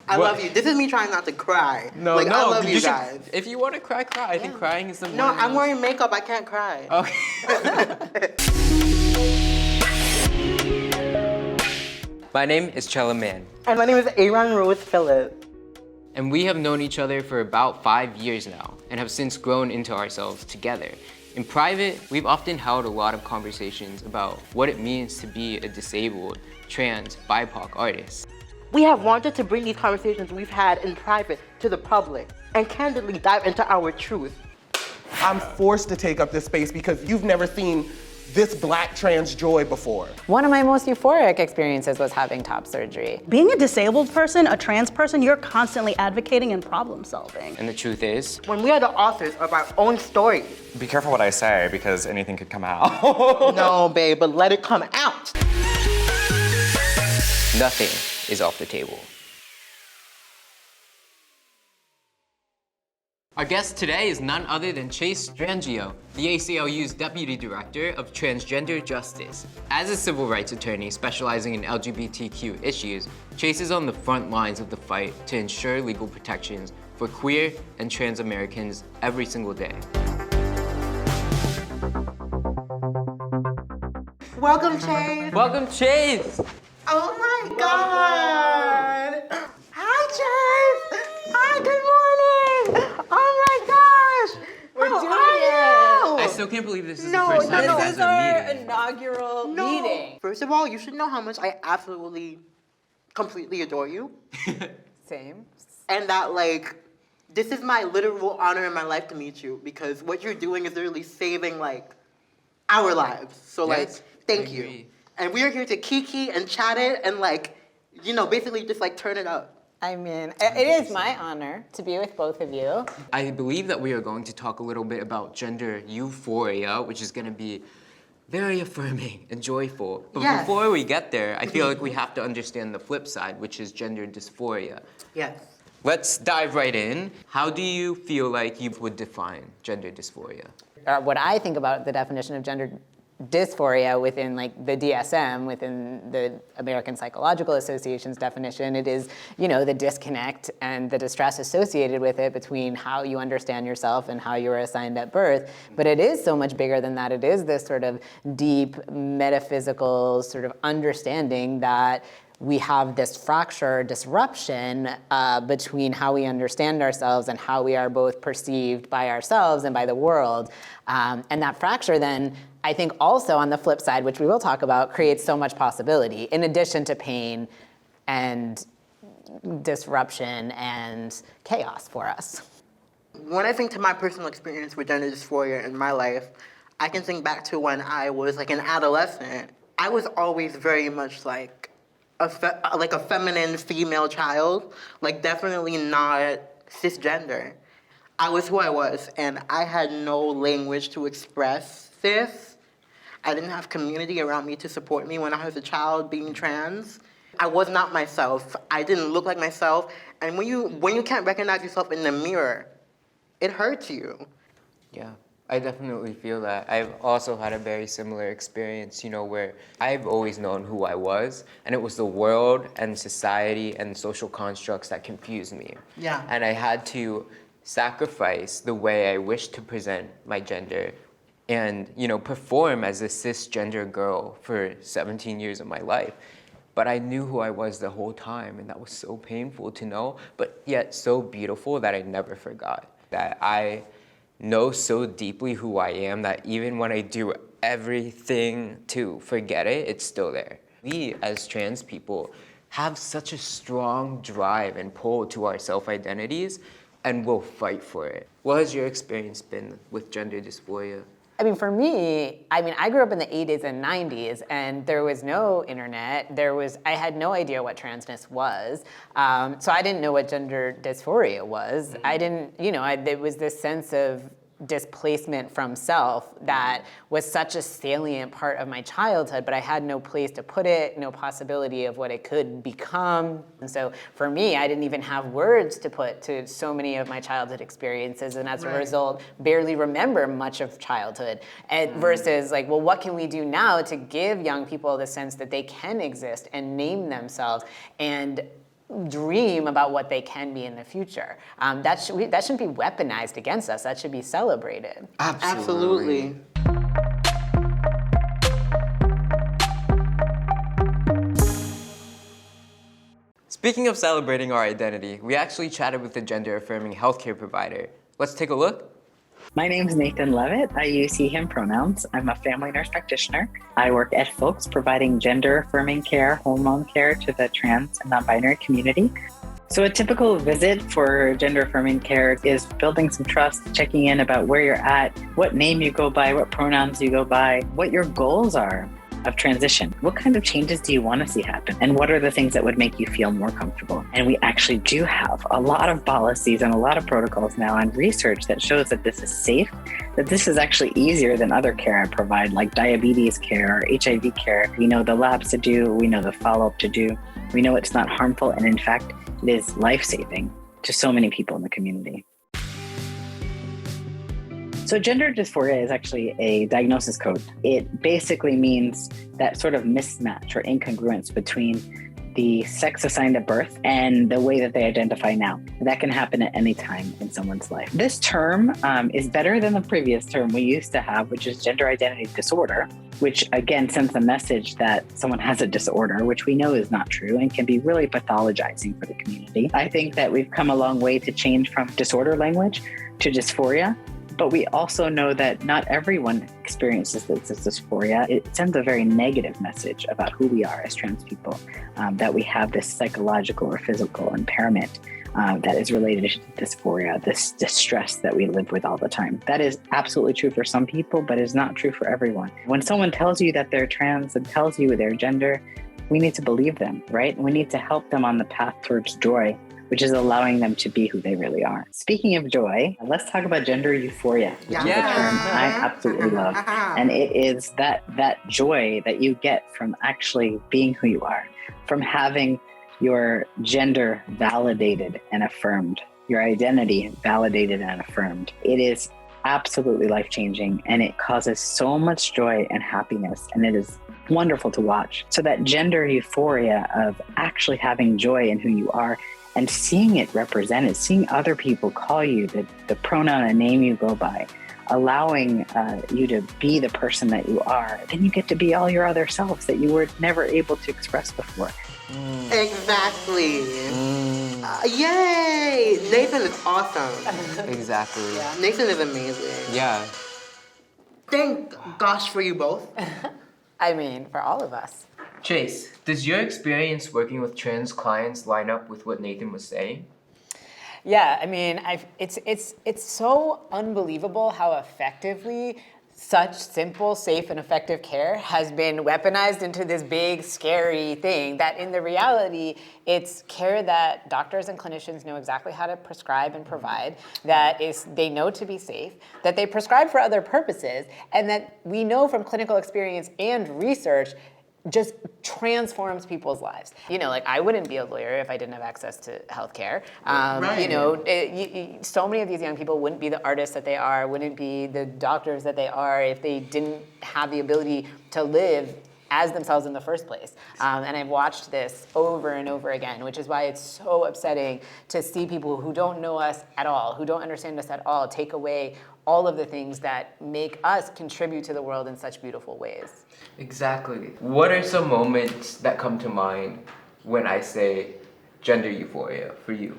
I love you. This is me trying not to cry. No, like, no. I love you guys. If you want to cry, cry. I think crying is the No, I'm wearing makeup. I can't cry. Okay. My name is Chella Man. And my name is Aaron Rose Phillip. And we have known each other for about 5 years now and have since grown into ourselves together. In private, we've often held a lot of conversations about what it means to be a disabled, trans, BIPOC artist. We have wanted to bring these conversations we've had in private to the public and candidly dive into our truth. I'm forced to take up this space because you've never seen this Black trans joy before. One of my most euphoric experiences was having top surgery. Being a disabled person, a trans person, you're constantly advocating and problem solving. And the truth is, When we are the authors of our own stories. Be careful what I say because anything could come out. No, babe, but let it come out. nothing is off the table. Our guest today is none other than Chase Strangio, the ACLU'S Deputy Director of Transgender Justice. As a civil rights attorney specializing in LGBTQ issues, Chase is on the front lines of the fight to ensure legal protections for queer and trans Americans every single day. Welcome, Chase. Welcome, Chase! Oh my God. Hi, Chase. Hi, good morning. Oh my gosh. We're How doing are it. you? I still can't believe this is No, the first time no, you no. guys This is are our meeting. inaugural meeting. First of all, you should know how much I absolutely, completely adore you. Same. And that, like, this is my literal honor in my life to meet you because what you're doing is literally saving, like, our lives. So, like, Yes, thank I you. agree. And we are here to kiki and chat it and, like, you know, basically just, like, turn it up. I mean, it is my honor to be with both of you. I believe that we are going to talk a little bit about gender euphoria, which is going to be very affirming and joyful. But Yes. before we get there, I feel like we have to understand the flip side, which is gender dysphoria. Yes. Let's dive right in. How do you feel like you would define gender dysphoria? What I think about the definition of gender dysphoria within like the DSM, within the American Psychological Association's definition, it is, you know, the disconnect and the distress associated with it between how you understand yourself and how you were assigned at birth. But it is so much bigger than that. It is this sort of deep metaphysical sort of understanding that we have this fracture, disruption between how we understand ourselves and how we are both perceived by ourselves and by the world. And that fracture then, I think also on the flip side, which we will talk about, creates so much possibility in addition to pain and disruption and chaos for us. When I think to my personal experience with gender dysphoria in my life, I can think back to when I was like an adolescent. I was always very much like a feminine female child, like definitely not cisgender. I was who I was, and I had no language to express this. I didn't have community around me to support me when I was a child being trans. I was not myself. I didn't look like myself. And when you can't recognize yourself in the mirror, it hurts you. Yeah, I definitely feel that. I've also had a very similar experience, you know, where I've always known who I was, and it was the world and society and social constructs that confused me. Yeah. And I had to sacrifice the way I wished to present my gender and, you know, perform as a cisgender girl for 17 years of my life. But I knew who I was the whole time, and that was so painful to know, but yet so beautiful that I never forgot. That I know so deeply who I am that even when I do everything to forget it, it's still there. We, as trans people, have such a strong drive and pull to our self-identities, and we'll fight for it. What has your experience been with gender dysphoria? I mean, for me, I grew up in the 80s and 90s, and there was no internet. I had no idea what transness was. So I didn't know what gender dysphoria was. I didn't, you know, there was this sense of displacement from self that was such a salient part of my childhood, but I had no place to put it, no possibility of what it could become. And so for me, I didn't even have words to put to so many of my childhood experiences, and as a result, barely remember much of childhood. And versus like, well, what can we do now to give young people the sense that they can exist and name themselves? And dream about what they can be in the future. That shouldn't be weaponized against us. That should be celebrated. Absolutely. Speaking of celebrating our identity, we actually chatted with a gender-affirming healthcare provider. Let's take a look. My name's Nathan Levitt. I use he, him pronouns. I'm a family nurse practitioner. I work at Folks, providing gender-affirming care, hormone care to the trans and non-binary community. So a typical visit for gender-affirming care is building some trust, checking in about where you're at, what name you go by, what pronouns you go by, what your goals are of transition. What kind of changes do you want to see happen? And what are the things that would make you feel more comfortable? And we actually do have a lot of policies and a lot of protocols now and research that shows that this is safe, that this is actually easier than other care I provide, like diabetes care or HIV care. We know the labs to do, we know the follow-up to do, we know it's not harmful, and in fact, it is life-saving to so many people in the community. So gender dysphoria is actually a diagnosis code. It basically means that sort of mismatch or incongruence between the sex assigned at birth and the way that they identify now. That can happen at any time in someone's life. This term is better than the previous term we used to have, which is gender identity disorder, which again sends a message that someone has a disorder, which we know is not true and can be really pathologizing for the community. I think that we've come a long way to change from disorder language to dysphoria. But we also know that not everyone experiences this dysphoria. It sends a very negative message about who we are as trans people, that we have this psychological or physical impairment that is related to dysphoria, this distress that we live with all the time. That is absolutely true for some people, but is not true for everyone. When someone tells you that they're trans and tells you their gender, we need to believe them, right? We need to help them on the path towards joy, which is allowing them to be who they really are. Speaking of joy, let's talk about gender euphoria, which is a term I absolutely love. And it is that joy that you get from actually being who you are, from having your gender validated and affirmed, your identity validated and affirmed. It is absolutely life-changing, and it causes so much joy and happiness, and it is wonderful to watch. So that gender euphoria of actually having joy in who you are and seeing it represented, seeing other people call you the pronoun and name you go by, allowing you to be the person that you are, then you get to be all your other selves that you were never able to express before. Exactly. Yay! Nathan is awesome. Exactly. Nathan is amazing. Yeah. Thank gosh for you both. I mean, for all of us. Chase, does your experience working with trans clients line up with what Nathan was saying? Yeah, I mean, it's so unbelievable how effectively such simple, safe, and effective care has been weaponized into this big, scary thing that in the reality, it's care that doctors and clinicians know exactly how to prescribe and provide, that they know to be safe, that they prescribe for other purposes, and that we know from clinical experience and research just transforms people's lives. You know, like I wouldn't be a lawyer if I didn't have access to healthcare. Right. You know, so many of these young people wouldn't be the artists that they are, wouldn't be the doctors that they are if they didn't have the ability to live as themselves in the first place. And I've watched this over and over again, which is why it's so upsetting to see people who don't know us at all, who don't understand us at all, take away all of the things that make us contribute to the world in such beautiful ways. Exactly. What are some moments that come to mind when I say gender euphoria for you?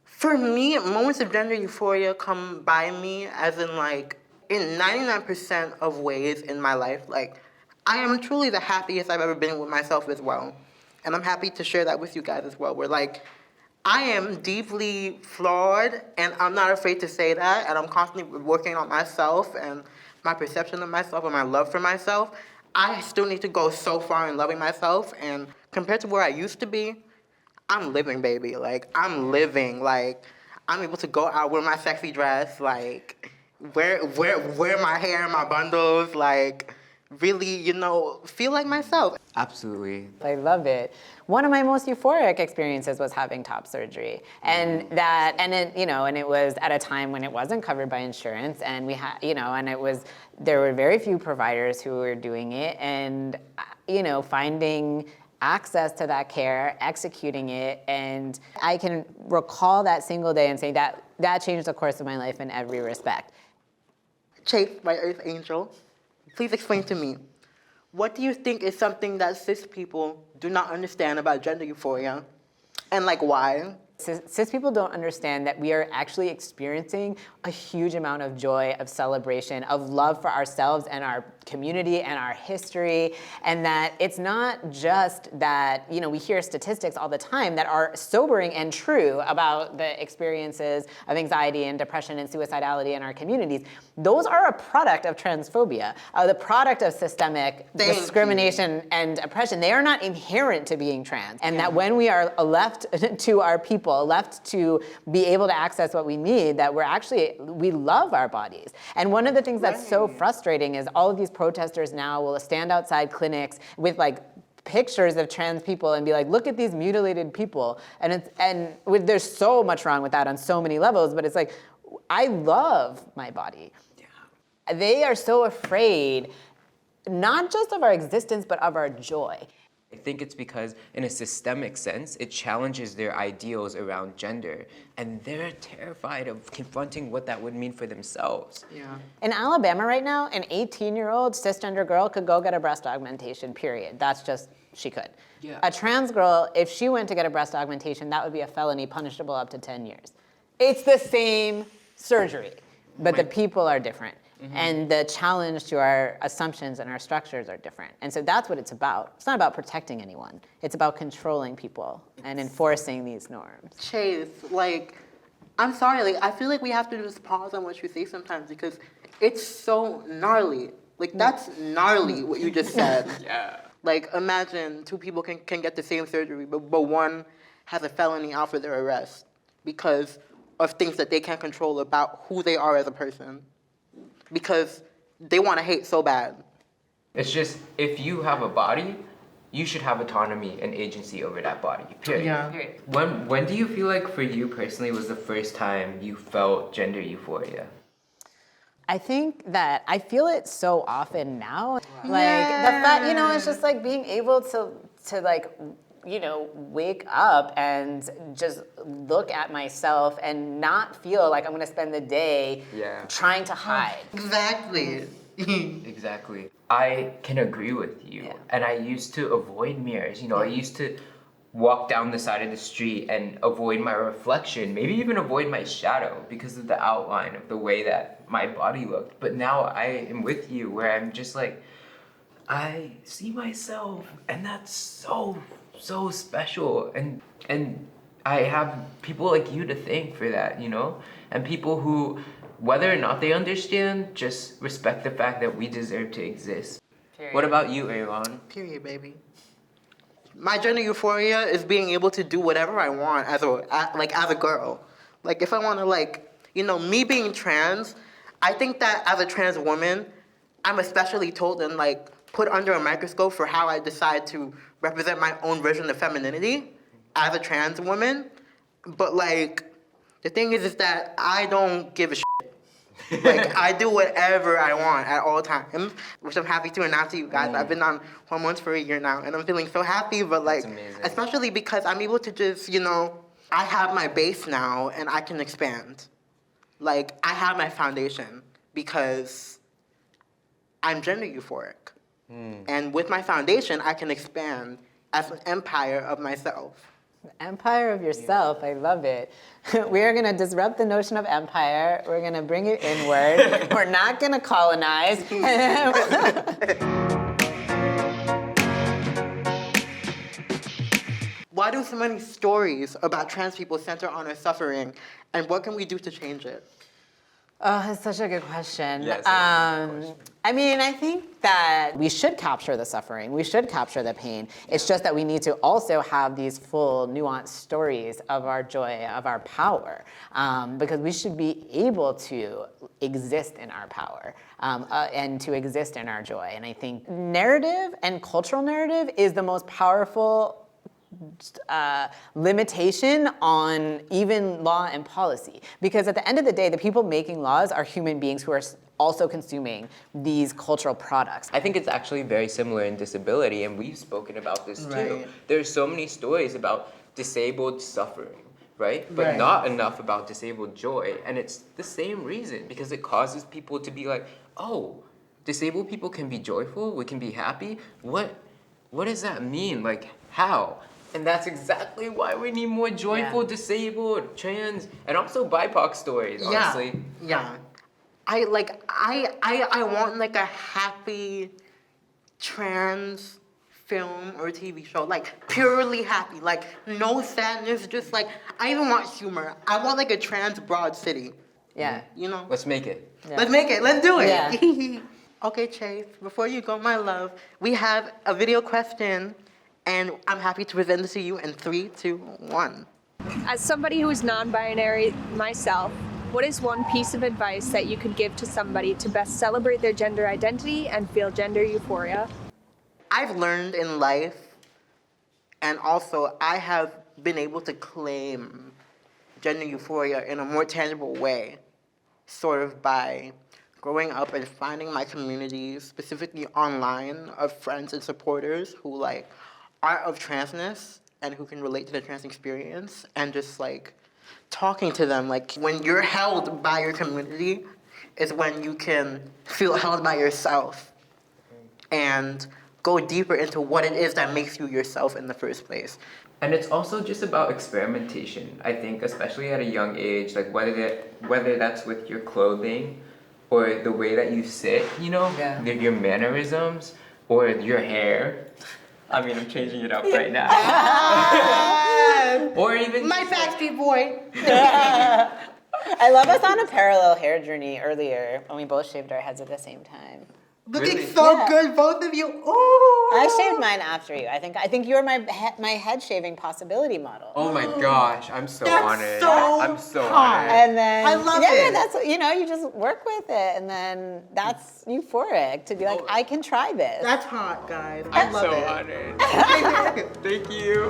For me, moments of gender euphoria come by me as in like, in 99% of ways in my life, like, I am truly the happiest I've ever been with myself as well. And I'm happy to share that with you guys as well. We're like, I am deeply flawed, and I'm not afraid to say that, and I'm constantly working on myself and my perception of myself and my love for myself. I still need to go so far in loving myself, and compared to where I used to be, I'm living, baby. Like, I'm living. Like, I'm able to go out, wear my sexy dress, like, wear my hair in my bundles, like, really, you know, feel like myself. Absolutely. I love it. One of my most euphoric experiences was having top surgery, and it was at a time when it wasn't covered by insurance, and we had, there were very few providers who were doing it, and finding access to that care, executing it, and I can recall that single day and say that changed the course of my life in every respect. Chase, my Earth Angel, please explain to me, what do you think is something that cis people do not understand about gender euphoria? And like why? Cis people don't understand that we are actually experiencing a huge amount of joy, of celebration, of love for ourselves and our community and our history, and that it's not just that, we hear statistics all the time that are sobering and true about the experiences of anxiety and depression and suicidality in our communities. Those are a product of transphobia, the product of systemic discrimination and oppression. They are not inherent to being trans. And that when we are left to our people, left to be able to access what we need, that we love our bodies. And one of the things that's so frustrating is all of these protesters now will stand outside clinics with pictures of trans people and be like, look at these mutilated people. There's so much wrong with that on so many levels, but it's like, I love my body. Yeah. They are so afraid, not just of our existence, but of our joy. I think it's because, in a systemic sense, it challenges their ideals around gender, and they're terrified of confronting what that would mean for themselves. Yeah. In Alabama right now, an 18-year-old cisgender girl could go get a breast augmentation, period. That's just, she could. Yeah. A trans girl, if she went to get a breast augmentation, that would be a felony punishable up to 10 years. It's the same surgery, but the people are different. Mm-hmm. And the challenge to our assumptions and our structures are different. And so that's what it's about. It's not about protecting anyone. It's about controlling people and enforcing these norms. Chase, I'm sorry, I feel like we have to just pause on what you say sometimes because it's so gnarly. That's gnarly what you just said. Yeah. Imagine two people can get the same surgery, but one has a felony out for their arrest because of things that they can't control about who they are as a person. Because they want to hate so bad. It's just, if you have a body, you should have autonomy and agency over that body, period. Yeah. Period. When do you feel like, for you personally, was the first time you felt gender euphoria? I think that I feel it so often now. The fact, it's just being able to wake up and just look at myself and not feel like I'm gonna spend the day trying to hide. Exactly. Exactly. I can agree with you. Yeah. And I used to avoid mirrors. I used to walk down the side of the street and avoid my reflection, maybe even avoid my shadow because of the outline of the way that my body looked. But now I am with you where I'm just I see myself, and that's so special, and I have people like you to thank for that, and people who, whether or not they understand, just respect the fact that we deserve to exist. Period. What about you, Aaron? Period, baby. My gender euphoria is being able to do whatever I want as a girl. If I want to me being trans, I think that as a trans woman, I'm especially told and put under a microscope for how I decide to represent my own version of femininity as a trans woman. But the thing is that I don't give a shit. I do whatever I want at all times, which I'm happy to announce to you guys. I've been on hormones for a year now, and I'm feeling so happy, but That's amazing. Especially because I'm able to just, I have my base now and I can expand. I have my foundation because I'm gender euphoric. And with my foundation, I can expand as an empire of myself. Empire of yourself, I love it. We are gonna disrupt the notion of empire. We're gonna bring it inward. We're not gonna colonize. Why do so many stories about trans people center on our suffering, and what can we do to change it? Oh, that's such a good question. Yes, that's a good question. I think that we should capture the suffering. We should capture the pain. It's just that we need to also have these full, nuanced stories of our joy, of our power, because we should be able to exist in our power and to exist in our joy. And I think narrative and cultural narrative is the most powerful limitation on even law and policy. Because at the end of the day, the people making laws are human beings who are also consuming these cultural products. I think it's actually very similar in disability, and we've spoken about this too. Right. There's so many stories about disabled suffering, right? But Right. not enough about disabled joy. And it's the same reason, because it causes people to be like, oh, disabled people can be joyful, we can be happy? What does that mean? Like, how? And that's exactly why we need more joyful, disabled, trans, and also BIPOC stories, honestly. Yeah. I want like a happy trans film or TV show, like purely happy, like no sadness, just like, I even want humor. I want like a trans Broad City, Yeah. you know? Let's make it. Yeah. Let's make it, let's do it. Yeah. Okay, Chase, before you go, my love, we have a video question, and I'm happy to present this to you in 3, 2, 1. As somebody who is non-binary myself, what is one piece of advice that you could give to somebody to best celebrate their gender identity and feel gender euphoria? I've learned in life, and also I have been able to claim gender euphoria in a more tangible way, sort of by growing up and finding my communities, specifically online, of friends and supporters who like are of transness and who can relate to the trans experience, and just like talking to them. Like, when you're held by your community is when you can feel held by yourself and go deeper into what it is that makes you yourself in the first place. And it's also just about experimentation, I think, especially at a young age, like whether that's with your clothing or the way that you sit, you know, your mannerisms or your hair. I mean, I'm changing it up right now. Or even My Backstreet Boy. I love us on a parallel hair journey earlier when we both shaved our heads at the same time. Looking Really? so Yeah. good, both of you. Ooh. I shaved mine after you. I think you're my head shaving possibility model. Oh my gosh, I'm so That's honored. so I'm so hot. honored. And then I love yeah, it. that's you just work with it, and then that's euphoric to be like, I can try this. That's hot, guys. I I'm love so it. honored. Thank you.